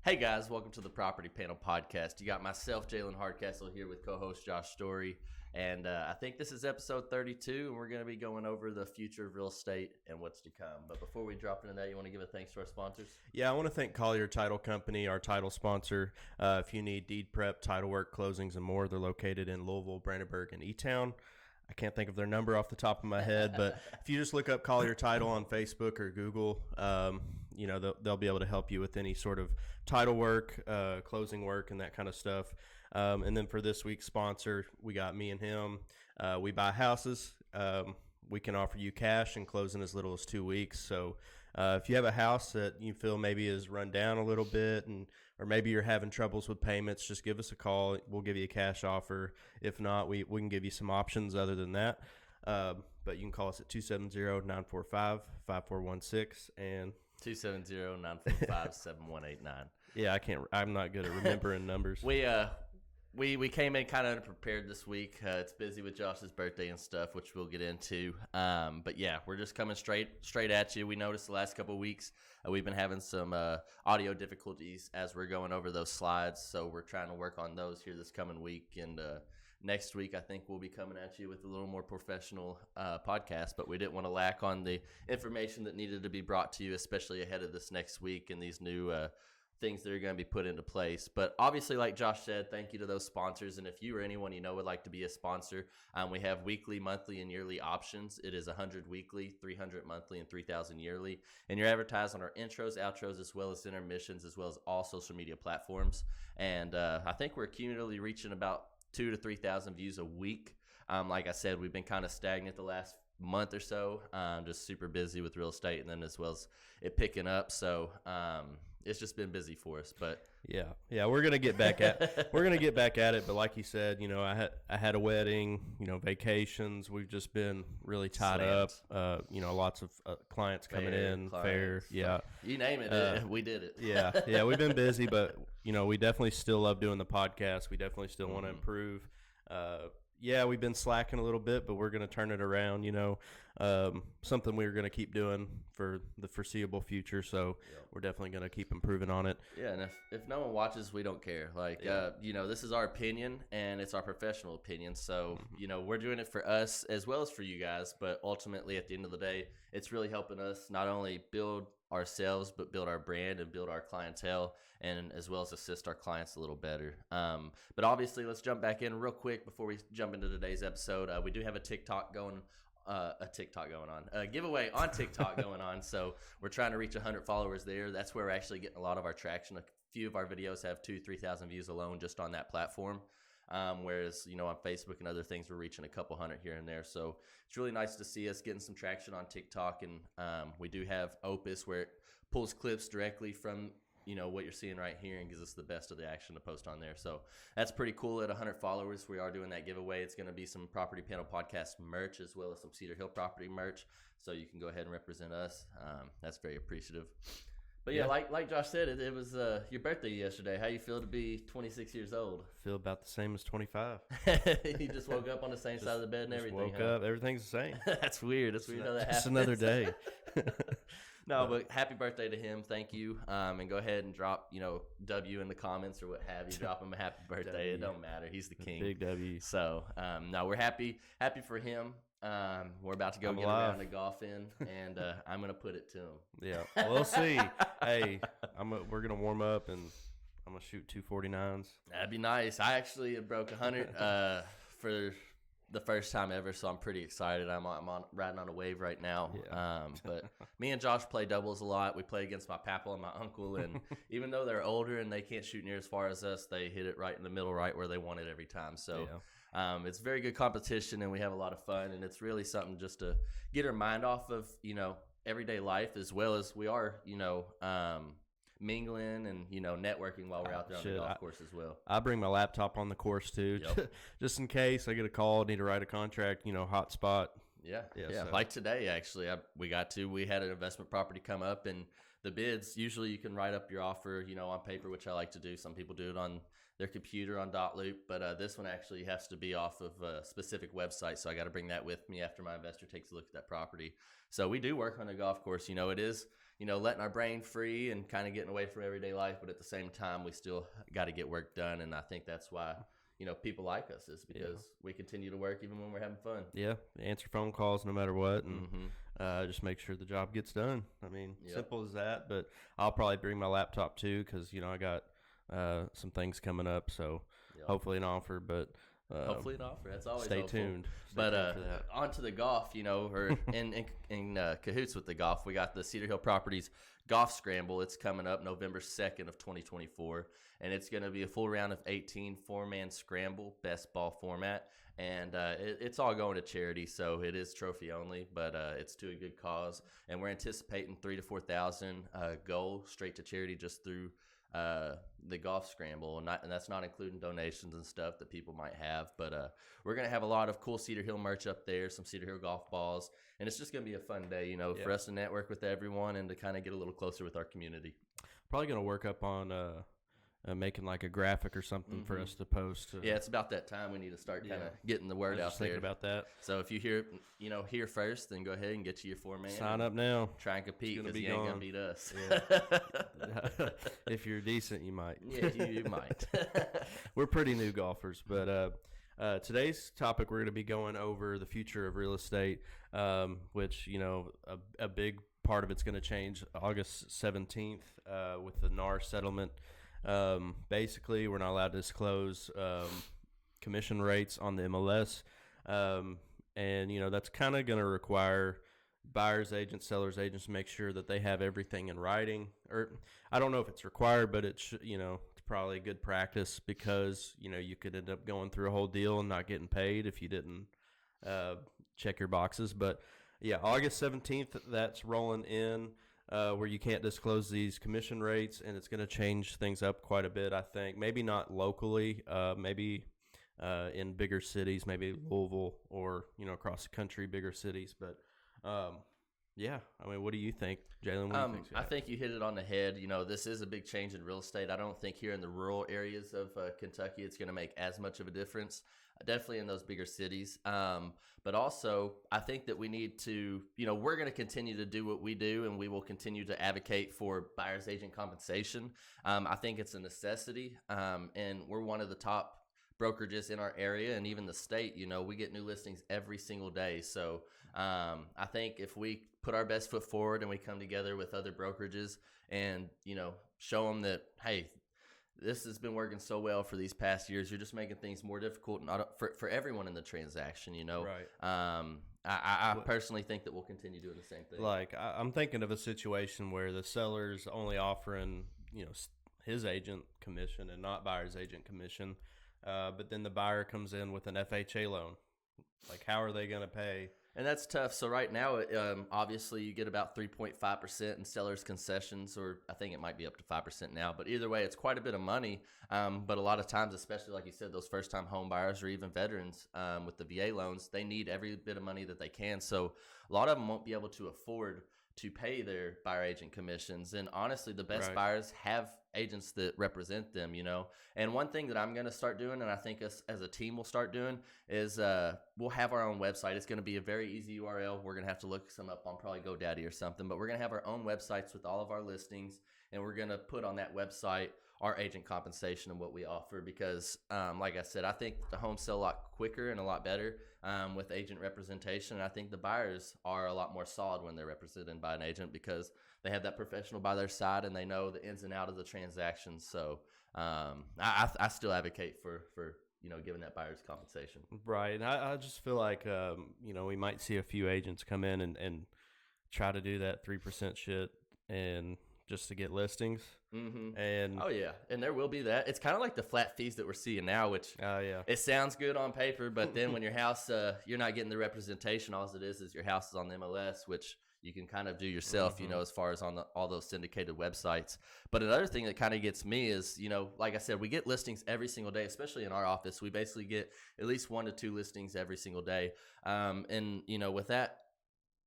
Hey guys, welcome to the Property Panel Podcast. You got myself, Jalen Hardcastle, here with co-host Josh Story, and I think this is episode 32, and we're going to be going over the future of real estate and what's to come. But before we drop into that, you want to give a thanks to our sponsors? Yeah, I want to thank Collier Title Company, our title sponsor. If you need deed prep, title work, closings, and more, they're located in Louisville, Brandenburg, and E-Town. I can't think of their number off the top of my head, but if you just look up Collier Title on Facebook or Google, they'll be able to help you with any sort of title work, closing work, and that kind of stuff. And then for this week's sponsor, we got me and him. We buy houses. We can offer you cash and close in as little as 2 weeks. So if you have a house that you feel maybe is run down a little bit, or maybe you're having troubles with payments, just give us a call. We'll give you a cash offer. If not, we can give you some options other than that. But you can call us at 270-945-5416 and 270-945-7189. Yeah, I'm not good at remembering numbers. We came in kind of unprepared this week. It's busy with Josh's birthday and stuff, which we'll get into. But yeah, we're just coming straight at you. We noticed the last couple of weeks we've been having some audio difficulties as we're going over those slides. So we're trying to work on those here this coming week. And next week, I think we'll be coming at you with a little more professional podcast. But we didn't want to lack on the information that needed to be brought to you, especially ahead of this next week and these new things that are going to be put into place. But obviously, like Josh said, thank you to those sponsors. And if you or anyone you know would like to be a sponsor, we have weekly, monthly, and yearly options. It is $100 weekly, $300 monthly, and $3,000 yearly. And you're advertised on our intros, outros, as well as intermissions, as well as all social media platforms. And I think we're cumulatively reaching about 2,000 to 3,000 views a week. Like I said, we've been kind of stagnant the last month or so, just super busy with real estate, and then as well as it picking up. So it's just been busy for us, but yeah, we're gonna get back at it. But like you said, I had a wedding, vacations. We've just been really tied up. Lots of clients coming in, fair, yeah, you name it, we did it. yeah, we've been busy, but we definitely still love doing the podcast. We definitely still want to improve. Yeah, we've been slacking a little bit, but we're going to turn it around, something we're going to keep doing for the foreseeable future. So we're definitely going to keep improving on it. Yeah, and if no one watches, we don't care. This is our opinion, and it's our professional opinion. So, we're doing it for us as well as for you guys. But ultimately, at the end of the day, it's really helping us not only build ourselves, but build our brand and build our clientele, and as well as assist our clients a little better. But obviously, let's jump back in real quick before we jump into today's episode. We do have a giveaway on TikTok going on. So we're trying to reach 100 followers there. That's where we're actually getting a lot of our traction. A few of our videos have 2,000-3,000 views alone just on that platform. Whereas, on Facebook and other things, we're reaching a couple hundred here and there. So it's really nice to see us getting some traction on TikTok. And we do have Opus, where it pulls clips directly from, what you're seeing right here and gives us the best of the action to post on there. So that's pretty cool. At 100 followers, we are doing that giveaway. It's going to be some Property Panel Podcast merch as well as some Cedar Hill property merch. So you can go ahead and represent us. That's very appreciative. But yeah, like Josh said, it was your birthday yesterday. How you feel to be 26 years old? Feel about the same as 25. You just woke up on the same side of the bed and everything. Woke up, everything's the same. That's weird. That's weird how that happens. Just another day. No, but happy birthday to him. Thank you. And go ahead and drop, W in the comments or what have you. Drop him a happy birthday. It don't matter. He's the king. Big W. So, no, we're happy for him. We're about to go get a round of golf in, and I'm going to put it to him. Yeah, we'll see. Hey, we're going to warm up, and I'm going to shoot 249s. That'd be nice. I actually broke 100 for the first time ever, so I'm pretty excited. I'm riding on a wave right now. Yeah. But me and Josh play doubles a lot. We play against my papa and my uncle, and even though they're older and they can't shoot near as far as us, they hit it right in the middle, right where they want it every time. So it's very good competition, and we have a lot of fun, and it's really something just to get our mind off of, everyday life, as well as we are, mingling and networking while we're out there on the golf course as well. I bring my laptop on the course too, just in case I get a call, need to write a contract, hot spot. Yeah. So. Like today, actually, we had an investment property come up, and the bids, usually you can write up your offer, on paper, which I like to do. Some people do it on their computer on Dotloop, but this one actually has to be off of a specific website, so I got to bring that with me after my investor takes a look at that property. So we do work on a golf course. It is letting our brain free and kind of getting away from everyday life, but at the same time, we still got to get work done. And I think that's why, people like us, is because we continue to work even when we're having fun. Yeah, answer phone calls no matter what, and just make sure the job gets done. I mean, simple as that. But I'll probably bring my laptop too, because I got some things coming up. So hopefully an offer, but hopefully an offer. That's always stay hopeful. tuned. But on to the golf. Or in cahoots with the golf, we got the Cedar Hill Properties Golf Scramble. It's coming up November 2nd of 2024. And it's going to be a full round of 18 4-man scramble, best ball format. And it's all going to charity, so it is trophy only, but it's to a good cause. And we're anticipating 3,000 to 4,000 go straight to charity just through the golf scramble. And that's not including donations and stuff that people might have. But we're going to have a lot of cool Cedar Hill merch up there, some Cedar Hill golf balls. And it's just going to be a fun day, for us to network with everyone and to kind of get a little closer with our community. Probably going to work up on making like a graphic or something for us to post. Yeah, it's about that time we need to start kind of getting the word out there. Thinking about that. So if you hear first, then go ahead and get you your 4-man. Sign up now. Try and compete, because you ain't gonna beat us. Yeah. If you're decent, you might. Yeah, you might. We're pretty new golfers, but today's topic, we're going to be going over the future of real estate, which a big part of it's going to change August 17th with the NAR settlement. Basically, we're not allowed to disclose commission rates on the MLS, and that's kind of going to require buyers agents, sellers agents to make sure that they have everything in writing. Or I don't know if it's required, but it's probably good practice, because you could end up going through a whole deal and not getting paid if you didn't check your boxes. But yeah, August 17th, that's rolling in. Where you can't disclose these commission rates, and it's going to change things up quite a bit, I think. Maybe not locally, maybe in bigger cities, maybe Louisville, or across the country, bigger cities. But yeah, I mean, what do you think, Jalen? What do you think? I think you hit it on the head. This is a big change in real estate. I don't think here in the rural areas of Kentucky it's going to make as much of a difference. Definitely in those bigger cities. But also, I think that we need to, we're going to continue to do what we do, and we will continue to advocate for buyer's agent compensation. I think it's a necessity, and we're one of the top brokerages in our area and even the state. We get new listings every single day. So I think if we put our best foot forward and we come together with other brokerages and, show them that, hey, this has been working so well for these past years. You're just making things more difficult for everyone in the transaction, Right. I personally think that we'll continue doing the same thing. Like, I'm thinking of a situation where the seller's only offering, his agent commission and not buyer's agent commission. But then the buyer comes in with an FHA loan. Like, how are they going to pay? And that's tough. So right now, obviously, you get about 3.5% in seller's concessions, or I think it might be up to 5% now. But either way, it's quite a bit of money. But a lot of times, especially like you said, those first-time home buyers or even veterans with the VA loans, they need every bit of money that they can. So a lot of them won't be able to afford to pay their buyer agent commissions. And honestly, the best buyers have agents that represent them, And one thing that I'm going to start doing, and I think us as a team will start doing, is we'll have our own website. It's going to be a very easy URL. We're going to have to look some up on probably GoDaddy or something, but we're going to have our own websites with all of our listings, and we're going to put on that website our agent compensation and what we offer, because like I said, I think the homes sell a lot quicker and a lot better with agent representation. And I think the buyers are a lot more solid when they're represented by an agent, because they have that professional by their side and they know the ins and out of the transaction. So I still advocate for giving that buyer's compensation. Right. And I just feel like, we might see a few agents come in and try to do that 3% shit and just to get listings. Mm-hmm. And oh yeah, and there will be that. It's kind of like the flat fees that we're seeing now, which it sounds good on paper, but then when your house, you're not getting the representation. All it is your house is on the MLS, which you can kind of do yourself, as far as on all those syndicated websites. But another thing that kind of gets me is, like I said, we get listings every single day, especially in our office. We basically get at least 1 to 2 listings every single day. And with that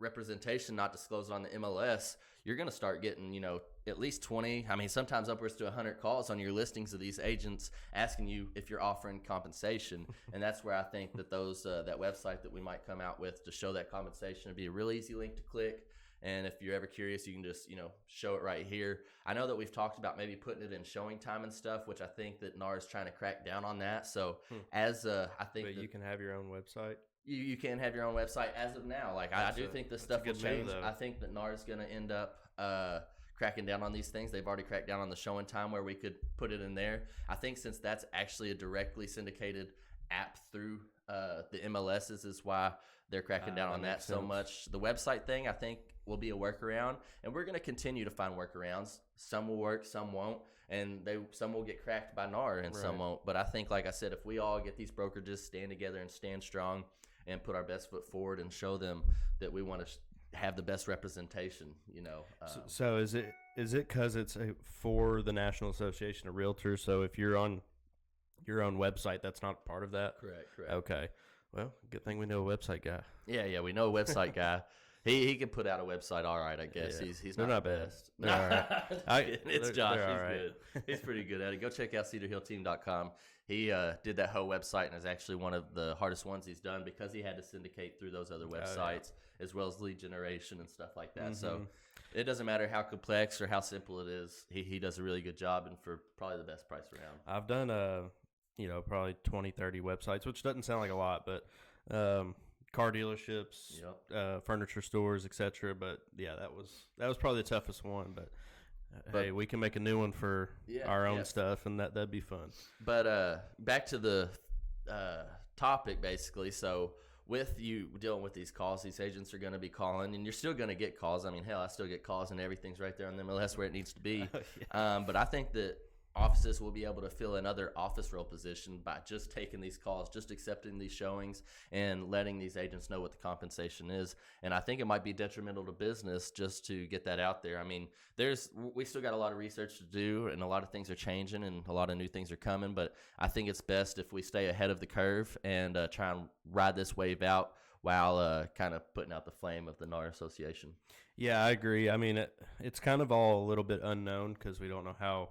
representation not disclosed on the MLS, you're going to start getting, at least 20, sometimes upwards to 100 calls on your listings of these agents asking you if you're offering compensation. And that's where I think that those that website that we might come out with to show that compensation would be a real easy link to click. And if you're ever curious, you can just, show it right here. I know that we've talked about maybe putting it in showing time and stuff, which I think that NAR is trying to crack down on that. So I think But you can have your own website. You can have your own website as of now. Like I do think this stuff will change. Move, I think that NAR is going to end up cracking down on these things. They've already cracked down on the showing time where we could put it in there. I think since that's actually a directly syndicated app through the MLSs is why they're cracking down on that so much. The website thing, I think, will be a workaround, and we're going to continue to find workarounds. Some will work, some won't, and some will get cracked by NAR and some won't. But I think, like I said, if we all get these brokerages stand together and stand strong and put our best foot forward and show them that we want to have the best representation, So is it because it's for the National Association of Realtors? So if you're on your own website, that's not part of that? Correct. Okay. Well, good thing we know a website guy. Yeah, we know a website guy. He can put out a website all right, I guess. Yeah. He's They're not bad. best. They're all right. It's Josh. They're He's all right. good. He's pretty good at it. Go check out cedarhillteam.com. He did that whole website and is actually one of the hardest ones he's done because he had to syndicate through those other websites as well as lead generation and stuff like that. So it doesn't matter how complex or how simple it is. He does a really good job and for probably the best price around. I've done probably 20, 30 websites, which doesn't sound like a lot, but car dealerships, furniture stores, etc. But yeah, that was probably the toughest one. But hey, we can make a new one for our own stuff, and that'd be fun. But back to the topic, basically. So with you dealing with these calls, these agents are going to be calling, and you're still going to get calls. I mean, hell, I still get calls, and everything's right there on the MLS where it needs to be. But I think that offices will be able to fill another office role position by just taking these calls, just accepting these showings and letting these agents know what the compensation is. And I think it might be detrimental to business just to get that out there. I mean, we still got a lot of research to do and a lot of things are changing and a lot of new things are coming, but I think it's best if we stay ahead of the curve and try and ride this wave out while kind of putting out the flame of the NAR Association. Yeah, I agree. I mean, it's kind of all a little bit unknown because we don't know how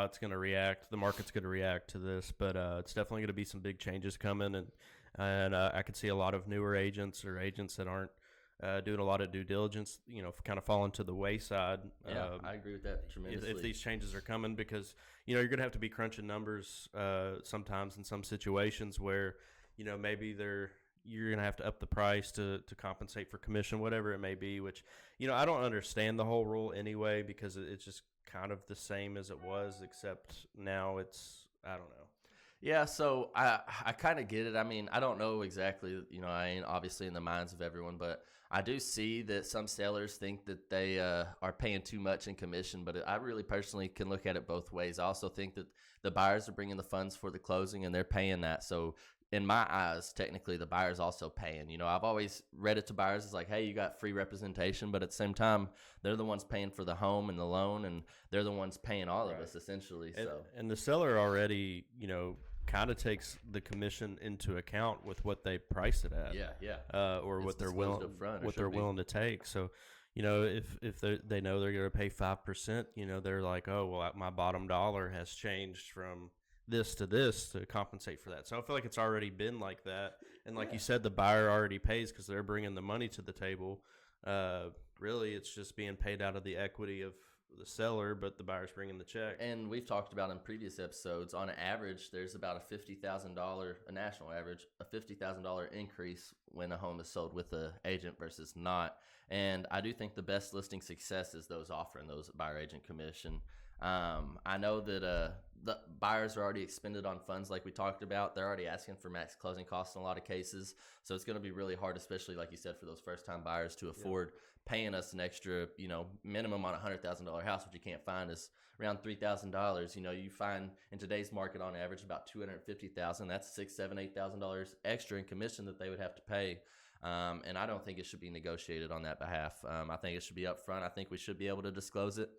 it's going to react, the market's going to react to this, but it's definitely going to be some big changes coming, and I could see a lot of newer agents or agents that aren't doing a lot of due diligence, kind of falling to the wayside. Yeah, I agree with that tremendously. If these changes are coming, because you're going to have to be crunching numbers sometimes in some situations where maybe you're going to have to up the price to compensate for commission, whatever it may be, which I don't understand the whole rule anyway, because it's just kind of the same as it was, except now it's, I don't know. Yeah, so I kind of get it. I mean, I don't know exactly, I ain't obviously in the minds of everyone, but I do see that some sellers think that they are paying too much in commission, but I really personally can look at it both ways. I also think that the buyers are bringing the funds for the closing and they're paying that. So in my eyes, technically, the buyer's also paying. I've always read it to buyers as like, hey, you got free representation, but at the same time, they're the ones paying for the home and the loan, and they're the ones paying all of us, essentially. And the seller already, kind of takes the commission into account with what they price it at. Or it's what they're willing to take. So, if they know they're going to pay 5%, they're like, oh, well, my bottom dollar has changed from this to this to compensate for that. So I feel like it's already been like that. And like you said, the buyer already pays because they're bringing the money to the table. Really, it's just being paid out of the equity of the seller, but the buyer's bringing the check. And we've talked about in previous episodes, on average, there's about a national average, a $50,000 increase when a home is sold with an agent versus not. And I do think the best listing success is those offering those buyer agent commission. I know that the buyers are already expended on funds like we talked about. They're already asking for max closing costs in a lot of cases. So it's going to be really hard, especially like you said, for those first-time buyers to afford paying us an extra, minimum on a $100,000 house, which you can't find is around $3,000. You find in today's market on average about $250,000. That's $6,000, $7,000, $8,000 extra in commission that they would have to pay. And I don't think it should be negotiated on that behalf. I think it should be upfront. I think we should be able to disclose it.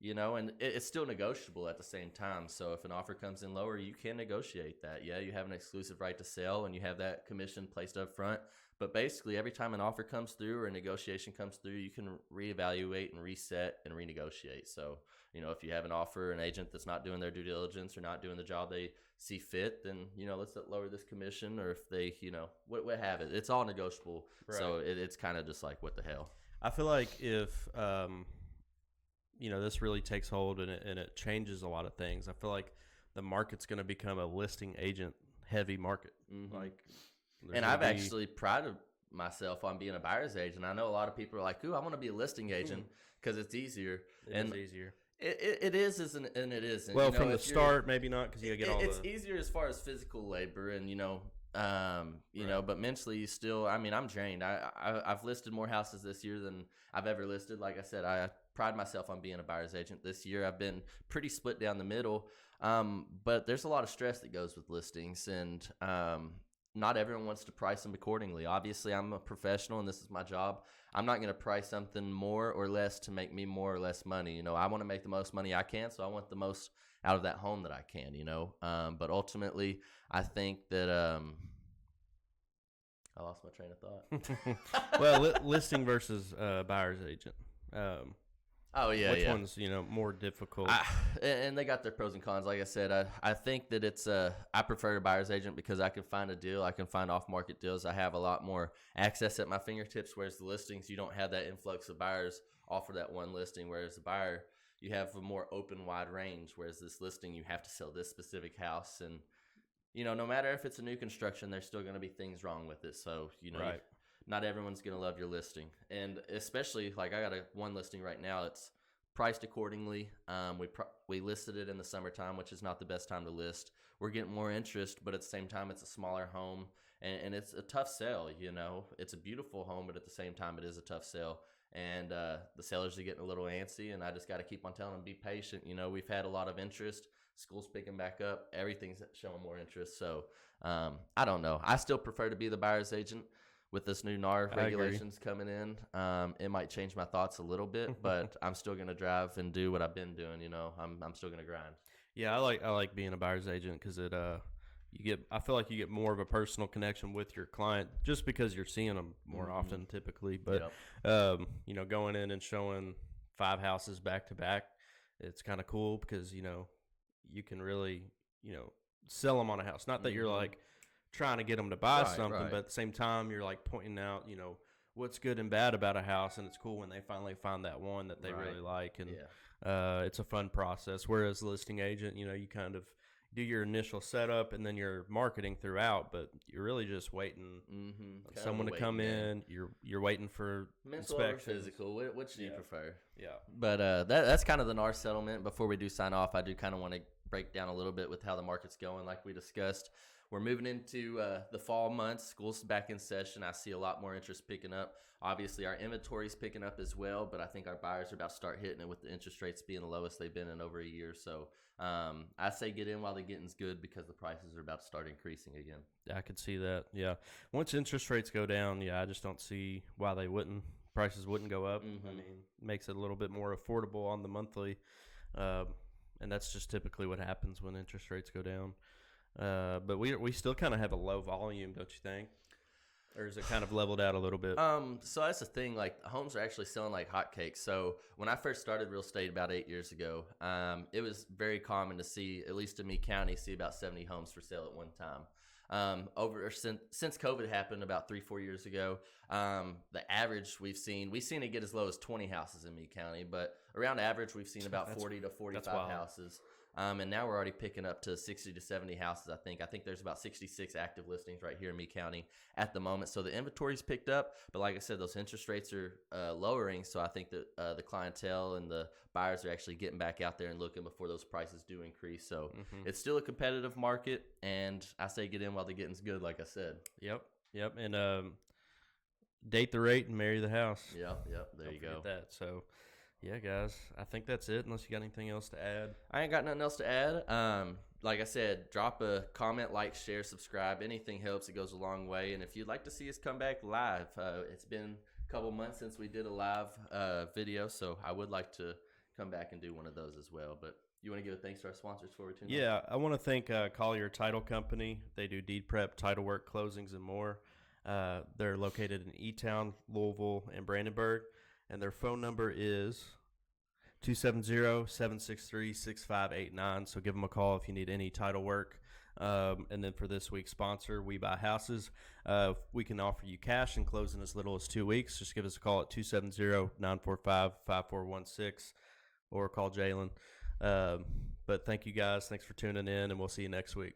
you know, and it's still negotiable at the same time. So if an offer comes in lower, you can negotiate that. Yeah, you have an exclusive right to sell and you have that commission placed up front. But basically, every time an offer comes through or a negotiation comes through, you can reevaluate and reset and renegotiate. So, you know, if you have an offer, an agent that's not doing their due diligence or not doing the job they see fit, then, you know, let's lower this commission. Or if they, you know, what have it. It's all negotiable. Right. So it's kind of just like, what the hell? I feel like if, you know, this really takes hold and it changes a lot of things, I feel like the market's going to become a listing agent heavy market. Mm-hmm. And I've actually prided myself on being a buyer's agent. I know a lot of people are like, ooh, I want to be a listing agent because it's easier. It's easier. It is, and it isn't. Well, you know, from the start, maybe not, because you get all it's easier as far as physical labor and, you know, you know, but mentally you still, I mean, I'm drained. I've listed more houses this year than I've ever listed. Like I said, I pride myself on being a buyer's agent this year. I've been pretty split down the middle. But there's a lot of stress that goes with listings, and not everyone wants to price them accordingly. Obviously, I'm a professional and this is my job. I'm not going to price something more or less to make me more or less money. You know, I want to make the most money I can, so I want the most out of that home that I can, you know. But ultimately, I think that I lost my train of thought. Well, listing versus buyer's agent. Oh, yeah, Which one's, you know, more difficult? And they got their pros and cons. Like I said, I think that it's I prefer a buyer's agent because I can find a deal. I can find off-market deals. I have a lot more access at my fingertips, whereas the listings, you don't have that influx of buyers offer that one listing, whereas the buyer, you have a more open, wide range, whereas this listing, you have to sell this specific house. And, you know, no matter if it's a new construction, there's still going to be things wrong with it. So, you know, right. Not everyone's going to love your listing. And especially, like, I got one listing right now. It's priced accordingly. We listed it in the summertime, which is not the best time to list. We're getting more interest, but at the same time, it's a smaller home. And it's a tough sell, you know. It's a beautiful home, but at the same time, it is a tough sell. And the sellers are getting a little antsy, and I just got to keep on telling them, be patient. You know, we've had a lot of interest. School's picking back up. Everything's showing more interest. So I don't know. I still prefer to be the buyer's agent. With this new NAR regulations coming in, it might change my thoughts a little bit, but I'm still going to drive and do what I've been doing. You know, I'm still going to grind. Yeah, I like being a buyer's agent because I feel like you get more of a personal connection with your client just because you're seeing them more often typically. But you know, going in and showing 5 houses back to back, it's kind of cool because, you know, you can really, you know, sell them on a house. Not that you're like trying to get them to buy something, but at the same time, you're like pointing out, you know, what's good and bad about a house, and it's cool when they finally find that one that they really like, and it's a fun process. Whereas listing agent, you know, you kind of do your initial setup and then you're marketing throughout, but you're really just waiting someone to come in. You're waiting for mental or physical. Which do you prefer? Yeah, but that's kind of the NAR settlement. Before we do sign off, I do kind of want to break down a little bit with how the market's going, like we discussed. We're moving into the fall months. School's back in session. I see a lot more interest picking up. Obviously, our inventory's picking up as well, but I think our buyers are about to start hitting it with the interest rates being the lowest they've been in over a year. So I say get in while the getting's good because the prices are about to start increasing again. Yeah, I could see that. Yeah. Once interest rates go down, I just don't see why they wouldn't. Prices wouldn't go up. I mean, makes it a little bit more affordable on the monthly. And that's just typically what happens when interest rates go down. But we still kind of have a low volume, don't you think? Or is it kind of leveled out a little bit? So that's the thing. Like, homes are actually selling like hotcakes. So when I first started real estate about 8 years ago, it was very common to see, at least in Meade County, see about 70 homes for sale at one time. Since COVID happened about 3-4 years ago, the average we've seen it get as low as 20 houses in Meade County, but around average we've seen about 40 to 45 houses. And now we're already picking up to 60 to 70 houses, I think. I think there's about 66 active listings right here in Meade County at the moment. So the inventory's picked up. But like I said, those interest rates are lowering. So I think that the clientele and the buyers are actually getting back out there and looking before those prices do increase. So it's still a competitive market. And I say get in while the getting's good, like I said. Yep. And date the rate and marry the house. Yep. There you go. That. So... yeah, guys, I think that's it, unless you got anything else to add. I ain't got nothing else to add. Like I said, drop a comment, like, share, subscribe. Anything helps. It goes a long way. And if you'd like to see us come back live, it's been a couple months since we did a live video, so I would like to come back and do one of those as well. But you want to give a thanks to our sponsors before we tune on? Yeah, I want to thank Collier Title Company. They do deed prep, title work, closings, and more. They're located in E-Town, Louisville, and Brandenburg, and their phone number is 270-763-6589. So give them a call if you need any title work. And then for this week's sponsor, We Buy Houses, we can offer you cash and close in as little as 2 weeks. Just give us a call at 270-945-5416 or call Jalen. But thank you guys. Thanks for tuning in, and we'll see you next week.